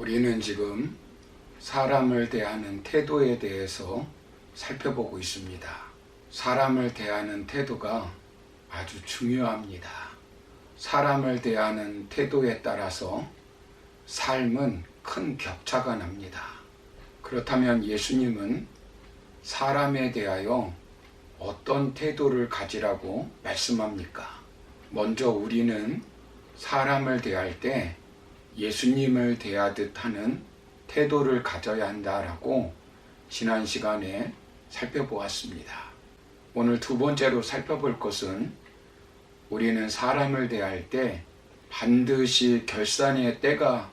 우리는 지금 사람을 대하는 태도에 대해서 살펴보고 있습니다. 사람을 대하는 태도가 아주 중요합니다. 사람을 대하는 태도에 따라서 삶은 큰 격차가 납니다. 그렇다면 예수님은 사람에 대하여 어떤 태도를 가지라고 말씀합니까? 먼저 우리는 사람을 대할 때 예수님을 대하듯 하는 태도를 가져야 한다라고 지난 시간에 살펴보았습니다. 오늘 두 번째로 살펴볼 것은 우리는 사람을 대할 때 반드시 결산의 때가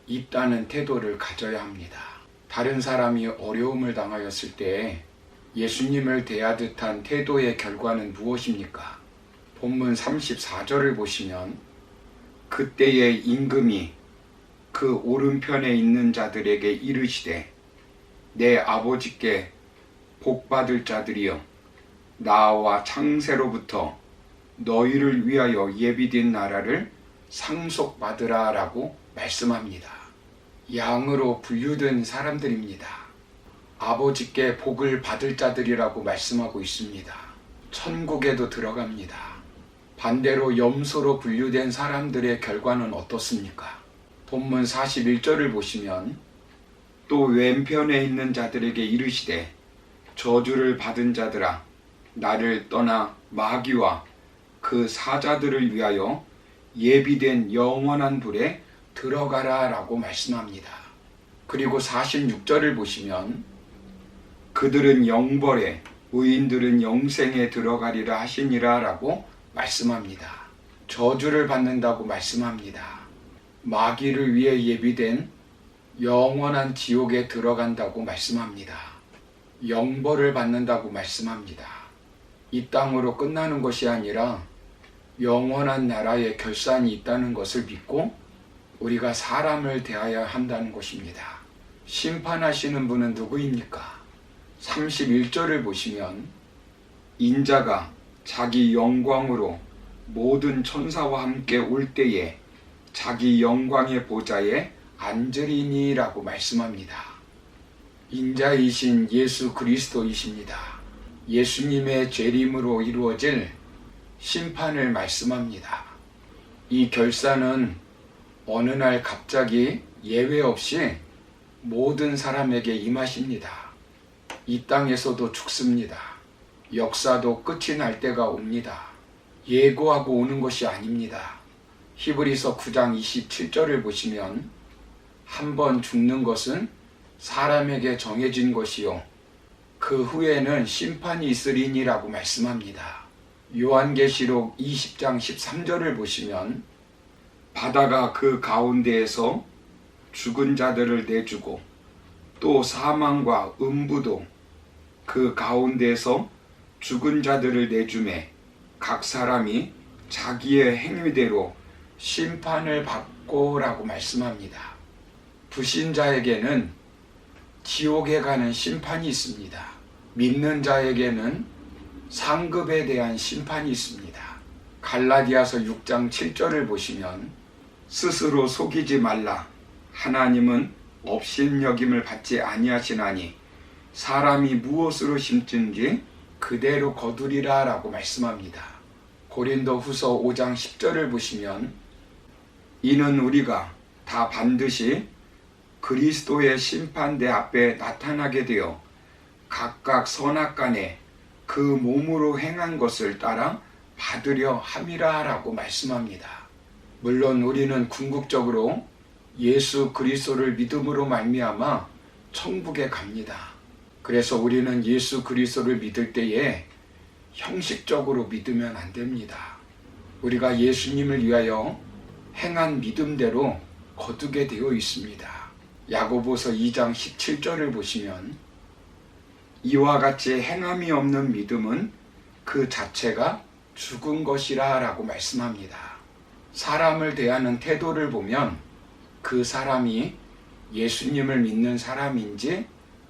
있다는 태도를 가져야 합니다. 다른 사람이 어려움을 당하였을 때 예수님을 대하듯 한 태도의 결과는 무엇입니까? 본문 34절을 보시면 그때의 임금이 그 오른편에 있는 자들에게 이르시되 내 아버지께 복받을 자들이여 나와 창세로부터 너희를 위하여 예비된 나라를 상속받으라 라고 말씀합니다. 양으로 분류된 사람들입니다. 아버지께 복을 받을 자들이라고 말씀하고 있습니다. 천국에도 들어갑니다. 반대로 염소로 분류된 사람들의 결과는 어떻습니까? 본문 41절을 보시면 또 왼편에 있는 자들에게 이르시되 저주를 받은 자들아 나를 떠나 마귀와 그 사자들을 위하여 예비된 영원한 불에 들어가라 라고 말씀합니다. 그리고 46절을 보시면 그들은 영벌에 의인들은 영생에 들어가리라 하시니라 라고 말씀합니다. 저주를 받는다고 말씀합니다. 마귀를 위해 예비된 영원한 지옥에 들어간다고 말씀합니다. 영벌을 받는다고 말씀합니다. 이 땅으로 끝나는 것이 아니라 영원한 나라의 결산이 있다는 것을 믿고 우리가 사람을 대해야 한다는 것입니다. 심판하시는 분은 누구입니까? 31절을 보시면 인자가 자기 영광으로 모든 천사와 함께 올 때에 자기 영광의 보좌에 앉으리니 라고 말씀합니다. 인자이신 예수 그리스도이십니다. 예수님의 재림으로 이루어질 심판을 말씀합니다. 이 결산은 어느 날 갑자기 예외 없이 모든 사람에게 임하십니다. 이 땅에서도 죽습니다. 역사도 끝이 날 때가 옵니다. 예고하고 오는 것이 아닙니다. 히브리서 9장 27절을 보시면 한 번 죽는 것은 사람에게 정해진 것이요 그 후에는 심판이 있으리니라고 말씀합니다. 요한계시록 20장 13절을 보시면 바다가 그 가운데에서 죽은 자들을 내주고 또 사망과 음부도 그 가운데에서 죽은 자들을 내주매 각 사람이 자기의 행위대로 심판을 받고 라고 말씀합니다. 불신자에게는 지옥에 가는 심판이 있습니다. 믿는 자에게는 상급에 대한 심판이 있습니다. 갈라디아서 6장 7절을 보시면 스스로 속이지 말라. 하나님은 업신여김을 받지 아니하시나니 사람이 무엇으로 심든지 그대로 거두리라 라고 말씀합니다. 고린도 후서 5장 10절을 보시면 이는 우리가 다 반드시 그리스도의 심판대 앞에 나타나게 되어 각각 선악간에 그 몸으로 행한 것을 따라 받으려 함이라 라고 말씀합니다. 물론 우리는 궁극적으로 예수 그리스도를 믿음으로 말미암아 천국에 갑니다. 그래서 우리는 예수 그리스도를 믿을 때에 형식적으로 믿으면 안 됩니다. 우리가 예수님을 위하여 행한 믿음대로 거두게 되어 있습니다. 야고보서 2장 17절을 보시면 이와 같이 행함이 없는 믿음은 그 자체가 죽은 것이라 라고 말씀합니다. 사람을 대하는 태도를 보면 그 사람이 예수님을 믿는 사람인지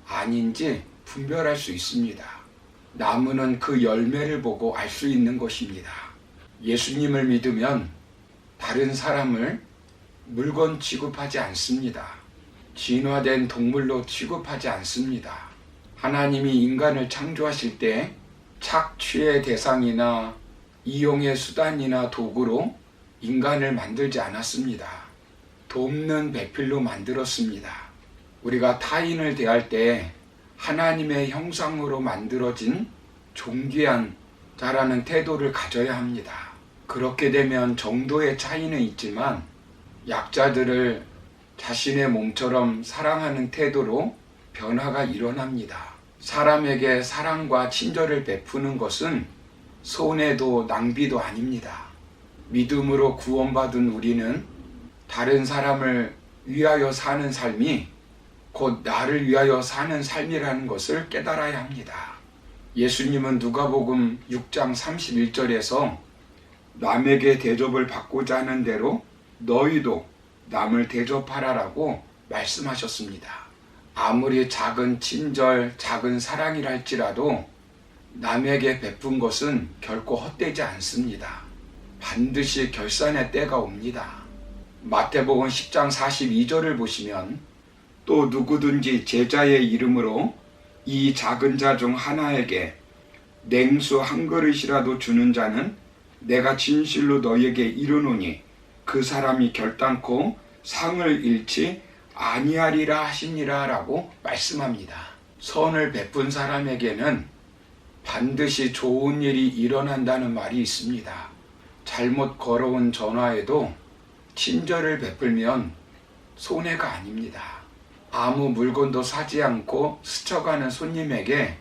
아닌지 분별할 수 있습니다. 나무는 그 열매를 보고 알 수 있는 것입니다. 예수님을 믿으면 다른 사람을 물건 취급하지 않습니다. 진화된 동물로 취급하지 않습니다. 하나님이 인간을 창조하실 때 착취의 대상이나 이용의 수단이나 도구로 인간을 만들지 않았습니다. 돕는 배필로 만들었습니다. 우리가 타인을 대할 때 하나님의 형상으로 만들어진 존귀한 자라는 태도를 가져야 합니다. 그렇게 되면 정도의 차이는 있지만 약자들을 자신의 몸처럼 사랑하는 태도로 변화가 일어납니다. 사람에게 사랑과 친절을 베푸는 것은 손해도 낭비도 아닙니다. 믿음으로 구원받은 우리는 다른 사람을 위하여 사는 삶이 곧 나를 위하여 사는 삶이라는 것을 깨달아야 합니다. 예수님은 누가복음 6장 31절에서 남에게 대접을 받고자 하는 대로 너희도 남을 대접하라라고 말씀하셨습니다. 아무리 작은 친절, 작은 사랑이라 할지라도 남에게 베푼 것은 결코 헛되지 않습니다. 반드시 결산의 때가 옵니다. 마태복음 10장 42절을 보시면 또 누구든지 제자의 이름으로 이 작은 자 중 하나에게 냉수 한 그릇이라도 주는 자는 내가 진실로 너희에게 이르노니 그 사람이 결단코 상을 잃지 아니하리라 하시니라 라고 말씀합니다. 선을 베푼 사람에게는 반드시 좋은 일이 일어난다는 말이 있습니다. 잘못 걸어온 전화에도 친절을 베풀면 손해가 아닙니다. 아무 물건도 사지 않고 스쳐가는 손님에게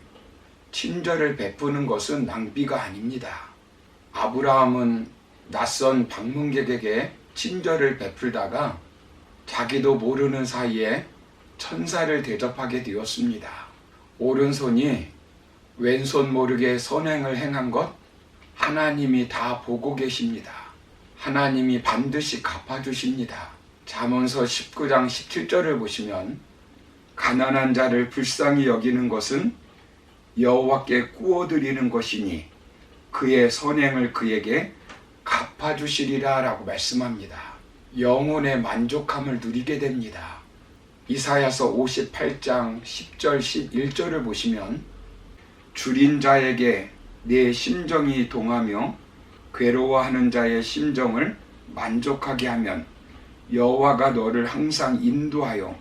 친절을 베푸는 것은 낭비가 아닙니다. 아브라함은 낯선 방문객에게 친절을 베풀다가 자기도 모르는 사이에 천사를 대접하게 되었습니다. 오른손이 왼손 모르게 선행을 행한 것 하나님이 다 보고 계십니다. 하나님이 반드시 갚아주십니다. 잠언서 19장 17절을 보시면 가난한 자를 불쌍히 여기는 것은 여호와께 구워드리는 것이니 그의 선행을 그에게 갚아주시리라 라고 말씀합니다. 영혼의 만족함을 누리게 됩니다. 이사야서 58장 10절 11절을 보시면 줄인 자에게 내 심정이 동하며 괴로워하는 자의 심정을 만족하게 하면 여호와가 너를 항상 인도하여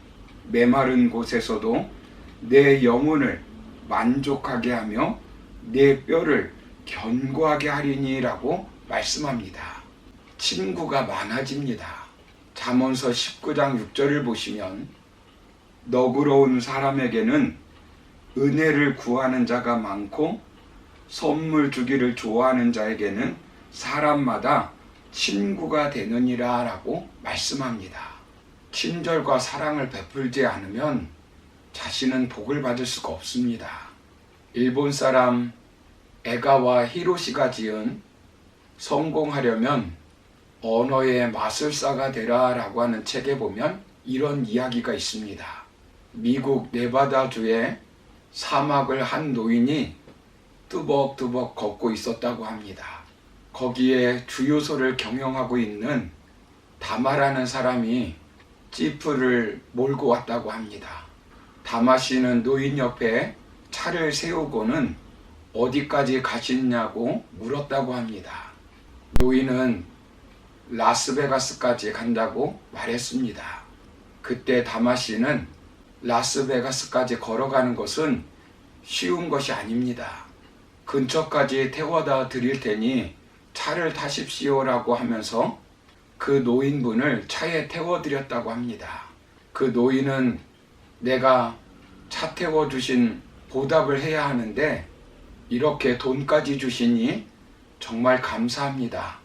메마른 곳에서도 내 영혼을 만족하게 하며 내 뼈를 견고하게 하리니 라고 말씀합니다. 친구가 많아집니다. 잠언서 19장 6절을 보시면 너그러운 사람에게는 은혜를 구하는 자가 많고 선물 주기를 좋아하는 자에게는 사람마다 친구가 되느니라 라고 말씀합니다. 친절과 사랑을 베풀지 않으면 자신은 복을 받을 수가 없습니다. 일본 사람 에가와 히로시가 지은 성공하려면 언어의 마술사가 되라 라고 하는 책에 보면 이런 이야기가 있습니다. 미국 네바다주에 사막을 한 노인이 뚜벅뚜벅 걷고 있었다고 합니다. 거기에 주유소를 경영하고 있는 다마라는 사람이 지프를 몰고 왔다고 합니다. 다마 씨는 노인 옆에 차를 세우고는 어디까지 가시냐고 물었다고 합니다. 노인은 라스베가스까지 간다고 말했습니다. 그때 다마 씨는 라스베가스까지 걸어가는 것은 쉬운 것이 아닙니다. 근처까지 태워다 드릴 테니 차를 타십시오라고 하면서 그 노인분을 차에 태워드렸다고 합니다. 그 노인은 내가 차 태워주신 보답을 해야 하는데 이렇게 돈까지 주시니 정말 감사합니다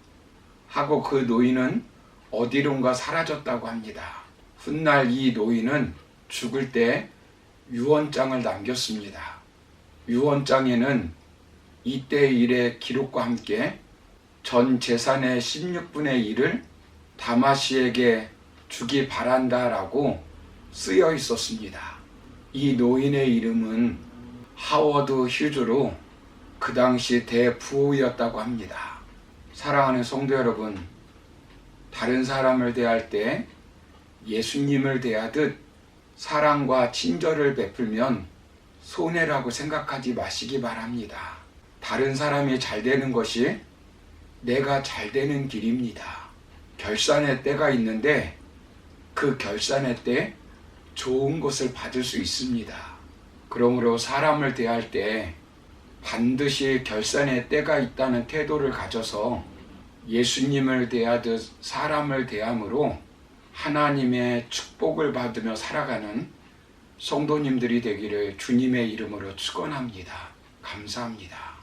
하고 그 노인은 어디론가 사라졌다고 합니다. 훗날 이 노인은 죽을 때 유언장을 남겼습니다. 유언장에는 이때 일의 기록과 함께 전 재산의 16분의 1을 다마 씨에게 주기 바란다라고 쓰여 있었습니다. 이 노인의 이름은 하워드 휴즈로 그 당시 대부호였다고 합니다. 사랑하는 성도 여러분, 다른 사람을 대할 때 예수님을 대하듯 사랑과 친절을 베풀면 손해라고 생각하지 마시기 바랍니다. 다른 사람이 잘 되는 것이 내가 잘 되는 길입니다. 결산의 때가 있는데 그 결산의 때 좋은 것을 받을 수 있습니다. 그러므로 사람을 대할 때 반드시 결산의 때가 있다는 태도를 가져서 예수님을 대하듯 사람을 대함으로 하나님의 축복을 받으며 살아가는 성도님들이 되기를 주님의 이름으로 축원합니다. 감사합니다.